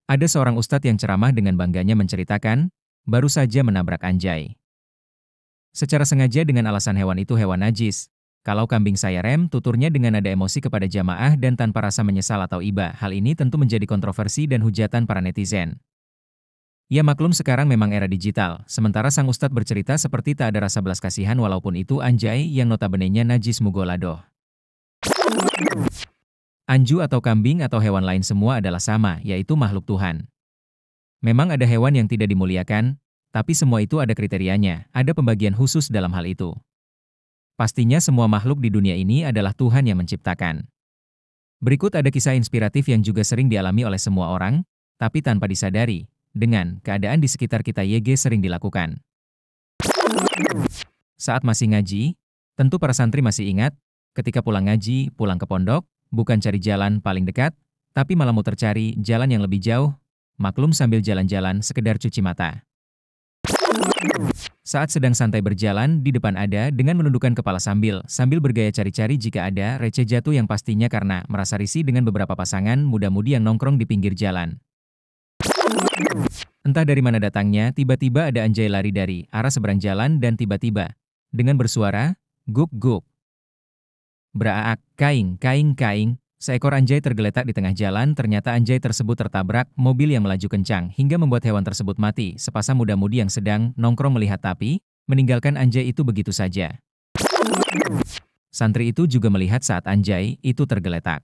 Ada seorang ustadz yang ceramah dengan bangganya menceritakan, baru saja menabrak anjay. Secara sengaja dengan alasan hewan itu hewan najis. Kalau kambing saya rem, tuturnya dengan nada emosi kepada jamaah dan tanpa rasa menyesal atau iba. Hal ini tentu menjadi kontroversi dan hujatan para netizen. Ya maklum sekarang memang era digital, sementara sang ustadz bercerita seperti tak ada rasa belas kasihan walaupun itu anjay yang notabenenya najis mugoladoh. Anju atau kambing atau hewan lain semua adalah sama, yaitu makhluk Tuhan. Memang ada hewan yang tidak dimuliakan, tapi semua itu ada kriterianya, ada pembagian khusus dalam hal itu. Pastinya semua makhluk di dunia ini adalah Tuhan yang menciptakan. Berikut ada kisah inspiratif yang juga sering dialami oleh semua orang, tapi tanpa disadari, dengan keadaan di sekitar kita sering dilakukan. Saat masih ngaji, tentu para santri masih ingat, ketika pulang ngaji, pulang ke pondok, bukan cari jalan paling dekat, tapi malah muter cari jalan yang lebih jauh, maklum sambil jalan-jalan sekedar cuci mata. Saat sedang santai berjalan, di depan ada dengan menundukkan kepala sambil bergaya cari-cari jika ada receh jatuh yang pastinya karena merasa risih dengan beberapa pasangan muda-mudi yang nongkrong di pinggir jalan. Entah dari mana datangnya, tiba-tiba ada anjay lari dari arah seberang jalan dan tiba-tiba, dengan bersuara, guk-guk, beraak, kaing, kaing, kaing, seekor anjay tergeletak di tengah jalan. Ternyata anjay tersebut tertabrak mobil yang melaju kencang hingga membuat hewan tersebut mati. Sepasang muda-mudi yang sedang nongkrong melihat tapi, meninggalkan anjay itu begitu saja. Santri itu juga melihat saat anjay itu tergeletak.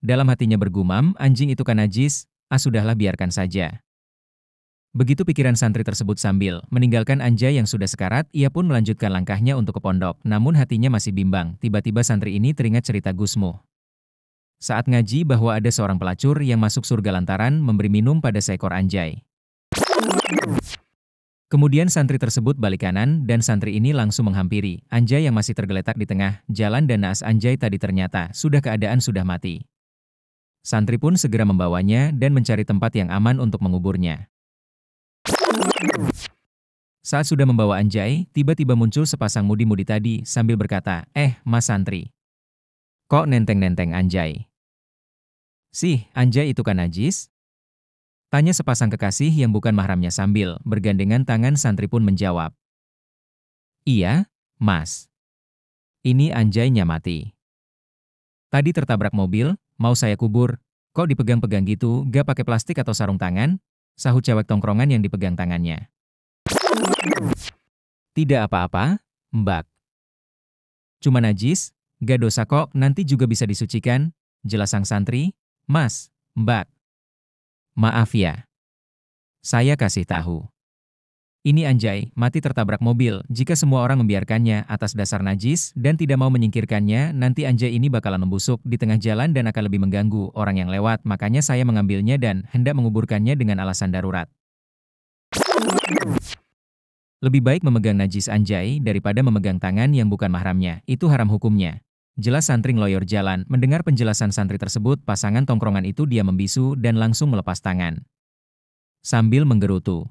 Dalam hatinya bergumam, anjing itu kan najis, sudahlah biarkan saja. Begitu pikiran santri tersebut sambil meninggalkan anjay yang sudah sekarat, ia pun melanjutkan langkahnya untuk ke pondok. Namun hatinya masih bimbang, tiba-tiba santri ini teringat cerita Gusmu saat ngaji bahwa ada seorang pelacur yang masuk surga lantaran memberi minum pada seekor anjay. Kemudian santri tersebut balik kanan dan santri ini langsung menghampiri anjay yang masih tergeletak di tengah jalan dan naas anjay tadi ternyata keadaan sudah mati. Santri pun segera membawanya dan mencari tempat yang aman untuk menguburnya. Saat sudah membawa anjay, tiba-tiba muncul sepasang mudi-mudi tadi sambil berkata, Mas santri, kok nenteng-nenteng anjay? Sih, anjay itu kan najis? Tanya sepasang kekasih yang bukan mahramnya sambil bergandengan tangan. Santri pun menjawab, iya, mas. Ini anjaynya mati. Tadi tertabrak mobil, mau saya kubur, kok dipegang-pegang gitu, gak pakai plastik atau sarung tangan? Sahut cewek tongkrongan yang dipegang tangannya. Tidak apa-apa, mbak. Cuma najis, gak dosa kok, nanti juga bisa disucikan, jelas sang santri. Mas, mbak. Maaf ya. Saya kasih tahu. Ini anjay, mati tertabrak mobil. Jika semua orang membiarkannya atas dasar najis dan tidak mau menyingkirkannya, nanti anjay ini bakalan membusuk di tengah jalan dan akan lebih mengganggu orang yang lewat. Makanya saya mengambilnya dan hendak menguburkannya dengan alasan darurat. Lebih baik memegang najis anjay daripada memegang tangan yang bukan mahramnya. Itu haram hukumnya. Jelas santri ngeloyor jalan. Mendengar penjelasan santri tersebut, pasangan tongkrongan itu dia membisu dan langsung melepas tangan sambil menggerutu.